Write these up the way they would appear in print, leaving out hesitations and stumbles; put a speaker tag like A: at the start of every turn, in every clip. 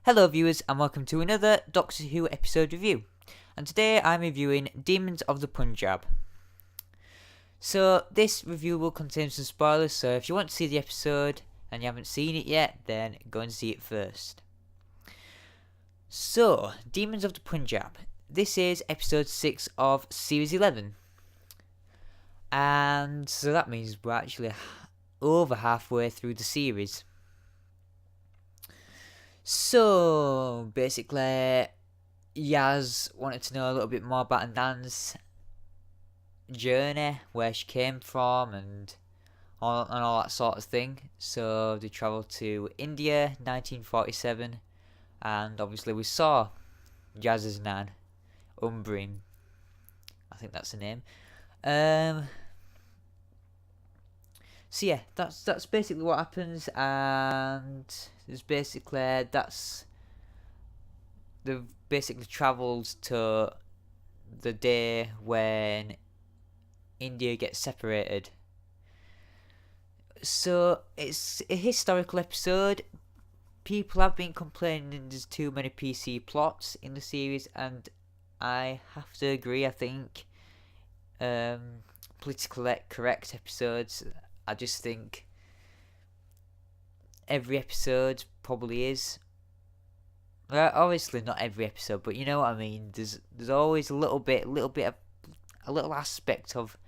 A: Hello viewers and welcome to another Doctor Who episode review, and today I'm reviewing Demons of the Punjab. So this review will contain some spoilers, so if you want to see the episode and you haven't seen it yet, then go and see it first. So, Demons of the Punjab. This is episode 6 of series 11. And so that means we're actually over halfway through the series. So, basically, Yaz wanted to know a little bit more about Nan's journey, where she came from, and all that sort of thing. So, they travelled to India, 1947, and obviously we saw Yaz's Nan, Umbrim. I think that's the name. So yeah, that's basically what happens, and there's basically they've basically travelled to the day when India gets separated. So it's a historical episode. People have been complaining there's too many PC plots in the series, and I have to agree. I think politically correct episodes, I just think every episode probably is. Well, obviously not every episode, but you know what I mean. There's always a little aspect of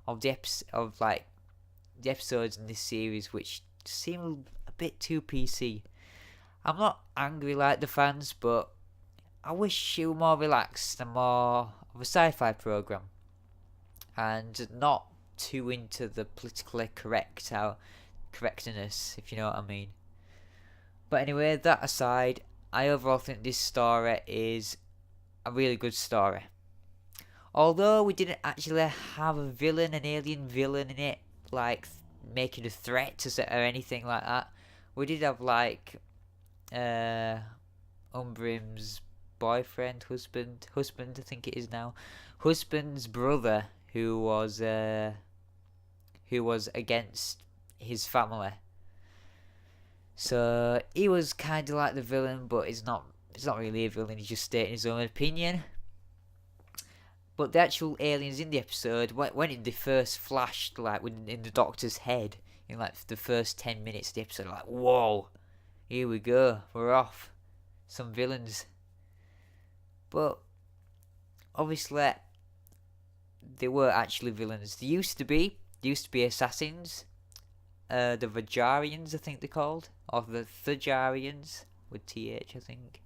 A: the episodes in this series which seem a bit too PC. I'm not angry like the fans, but I wish it were more relaxed and more of a sci-fi program, and not too into the politically correctness, if you know what I mean. But anyway, that aside, I overall think this story is a really good story. Although we didn't actually have an alien villain in it, like making a threat to set or anything like that. We did have Umbrim's husband, I think it is now, husband's brother, who was against his family. So he was kind of like the villain, but he's not really a villain. He's just stating his own opinion. But the actual aliens in the episode, when they first flashed, like in the Doctor's head, in like the first 10 minutes of the episode, like, whoa, here we go, we're off, some villains. But obviously, they were actually villains. They used to be assassins. The Vajarians, I think they're called, or the Thajarians with TH, I think.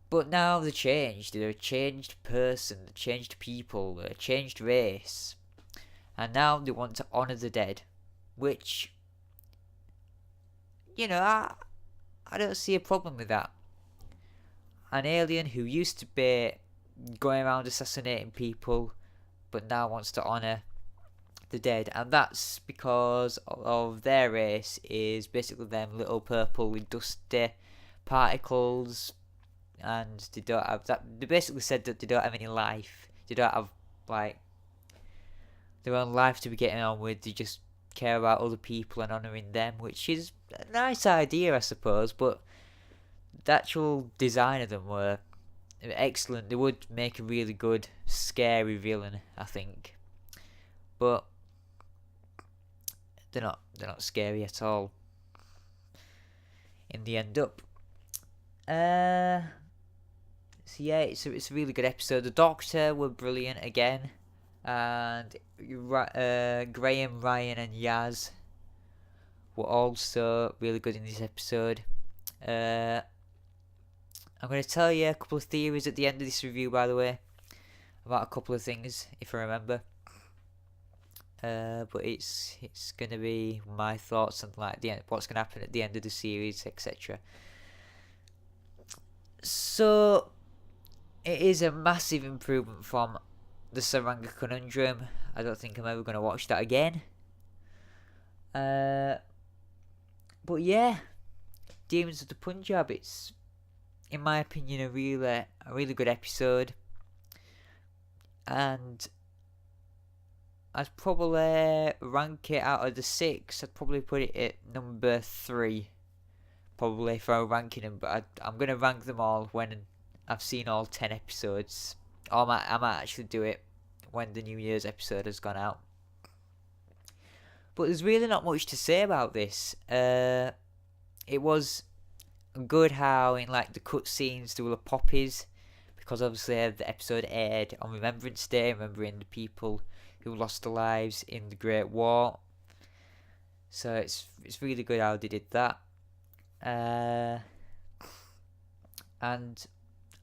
A: But now they're changed. They're a changed person, they're changed people, they're a changed race, and now they want to honour the dead, which, you know, I don't see a problem with that. An alien who used to be going around assassinating people, but now wants to honour the dead, and that's because of their race is basically them little purple dusty particles, and they don't have that. They basically said that they don't have any life. They don't have their own life to be getting on with. They just care about other people and honouring them, which is a nice idea, I suppose, but the actual design of them were excellent. They would make a really good scary villain, I think, but they're not scary at all in the end up. So yeah, it's a really good episode. The Doctor were brilliant again, and Graham, Ryan and Yaz were also really good in this episode. I'm going to tell you a couple of theories at the end of this review, by the way, about a couple of things, if I remember. But it's going to be my thoughts on what's going to happen at the end of the series, etc. So it is a massive improvement from the Saranga Conundrum. I don't think I'm ever going to watch that again. But yeah, Demons of the Punjab, it's, in my opinion, a really good episode, and I'd probably rank it out of the 6. I'd probably put it at number 3, probably if I were ranking them, but I'm gonna rank them all when I've seen all 10 episodes. Or I might actually do it when the New Year's episode has gone out. But there's really not much to say about this. It was good how in like the cutscenes there were poppies, because obviously the episode aired on Remembrance Day, remembering the people who lost their lives in the Great War. So it's really good how they did that. And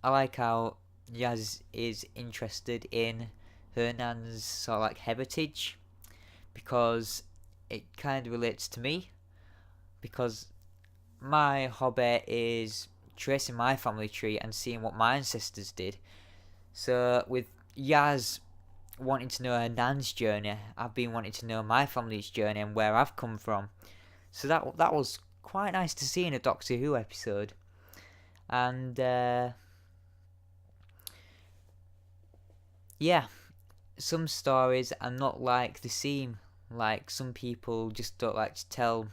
A: I like how Yaz is interested in her nan's sort of like heritage, because it kind of relates to me, because my hobby is tracing my family tree and seeing what my ancestors did. So with Yaz wanting to know her nan's journey, I've been wanting to know my family's journey and where I've come from. So that was quite nice to see in a Doctor Who episode. And yeah, some stories are not like they seem. Like, some people just don't like to tell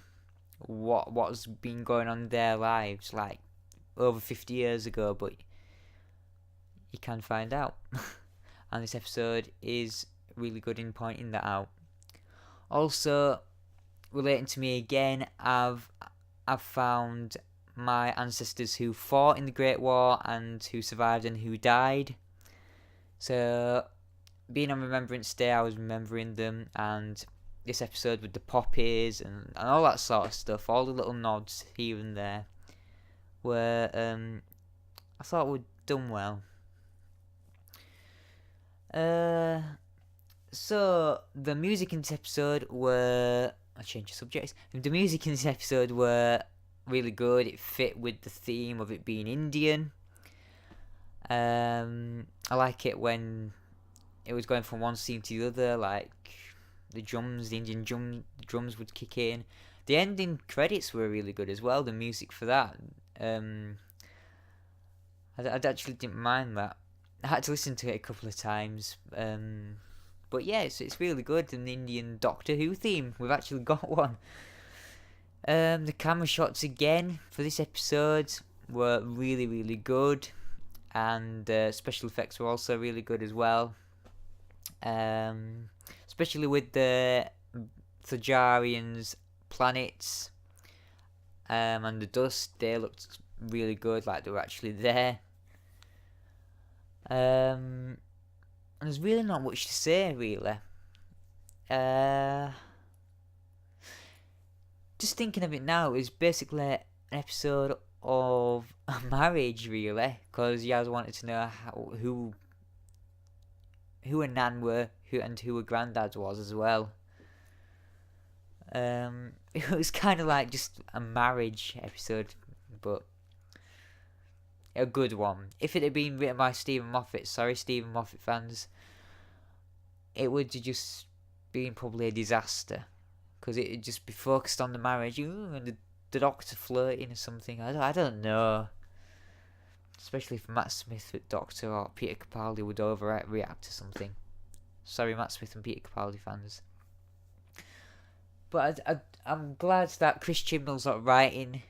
A: what's been going on in their lives, like over 50 years ago, but you can find out. And this episode is really good in pointing that out. Also, relating to me again, I've found my ancestors who fought in the Great War and who survived and who died. So, being on Remembrance Day, I was remembering them, and this episode with the poppies and all that sort of stuff, all the little nods here and there, were I thought were done well. So the music in this episode were... I'll change the subject. The music in this episode were really good. It fit with the theme of it being Indian. I like it when it was going from one scene to the other, like the Indian drums would kick in. The ending credits were really good as well, the music for that. I actually didn't mind that. I had to listen to it a couple of times. But yeah, it's really good. An Indian Doctor Who theme. We've actually got one. The camera shots again for this episode were really, really good. And special effects were also really good as well. Especially with the Thajarians' planets and the dust, they looked really good, like they were actually there. And there's really not much to say, really. Just thinking of it now, it's basically an episode of a marriage, really, because Yaz wanted to know who her nan were, who her granddad was as well. It was kind of like just a marriage episode, but a good one. If it had been written by Stephen Moffat, sorry Stephen Moffat fans, it would have just been probably a disaster, because it would just be focused on the marriage and the Doctor flirting or something. I don't know. Especially if Matt Smith with Doctor or Peter Capaldi would overreact to something. Sorry, Matt Smith and Peter Capaldi fans. But I'm glad that Chris Chibnall's not writing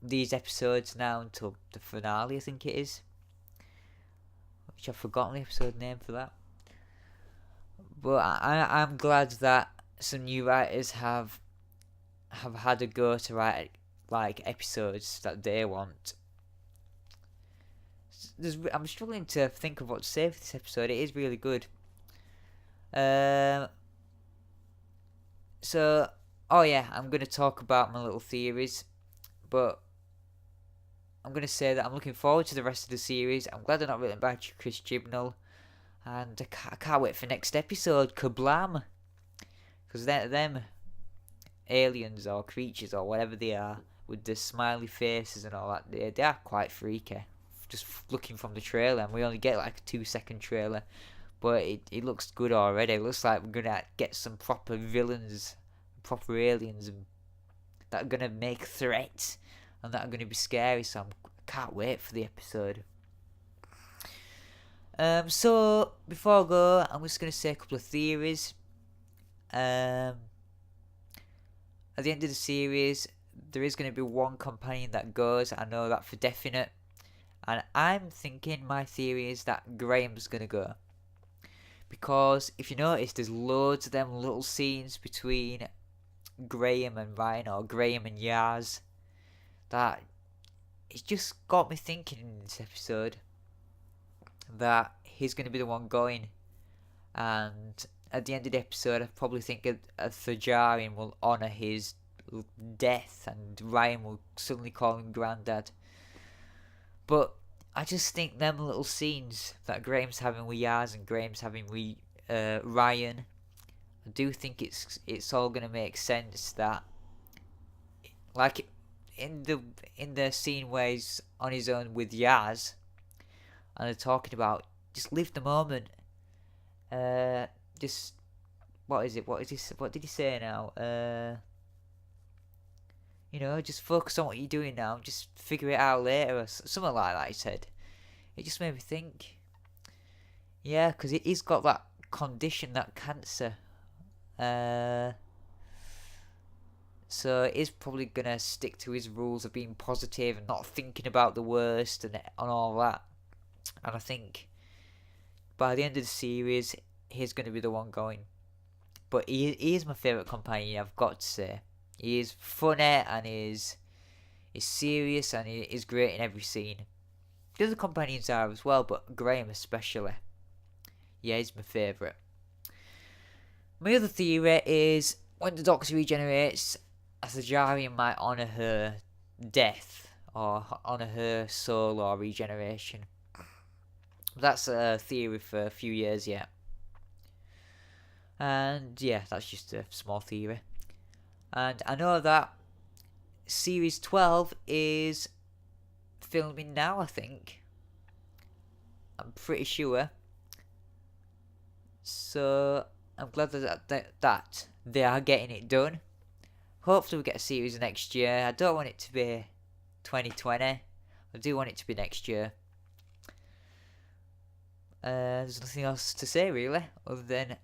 A: these episodes now until the finale, I think it is. Which I've forgotten the episode name for that. But I'm glad that some new writers have had a go to write like episodes that they want. I'm struggling to think of what to say for this episode. It is really good. So, oh yeah, I'm going to talk about my little theories, but I'm going to say that I'm looking forward to the rest of the series. I'm glad they're not written by Chris Chibnall, and I can't wait for next episode, Kerblam, because them aliens or creatures or whatever they are, with the smiley faces and all that, they are quite freaky. Just looking from the trailer, and we only get like a 2-second trailer, but it looks good already. It looks like we're gonna get some proper villains, proper aliens, that are gonna make threats and that are gonna be scary. So I can't wait for the episode. So before I go, I'm just gonna say a couple of theories. At the end of the series, there is going to be one companion that goes. I know that for definite. And I'm thinking, my theory is that Graham's going to go. Because if you notice, there's loads of them little scenes between Graham and Ryan, or Graham and Yaz, that it's just got me thinking in this episode that he's going to be the one going. And at the end of the episode, I probably think a Thajarian will honour his death, and Ryan will suddenly call him Grandad. But I just think them little scenes that Graham's having with Yaz and Graham's having with Ryan, I do think it's all gonna make sense. That, like, in the scene where he's on his own with Yaz, and they're talking about just live the moment. Just what is it? What did he say now? Just focus on what you're doing now. Just figure it out later, or something like that. He said. It just made me think. Yeah, because he's got that condition, that cancer. So he's probably gonna stick to his rules of being positive and not thinking about the worst and all that. And I think by the end of the series, he's gonna be the one going. But he is my favourite companion, I've got to say. He is funny, and he's serious, and he is great in every scene. The other companions are as well, but Graham especially. Yeah, he's my favourite. My other theory is when the Doctor regenerates, a Thajarian might honour her death, or honour her soul or regeneration. That's a theory for a few years yet. And yeah, that's just a small theory. And I know that Series 12 is filming now, I think. I'm pretty sure. So I'm glad that they are getting it done. Hopefully we get a series next year. I don't want it to be 2020. I do want it to be next year. There's nothing else to say really, other than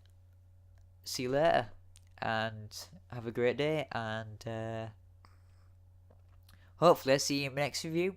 A: see you later. And have a great day, and hopefully I'll see you in my next review.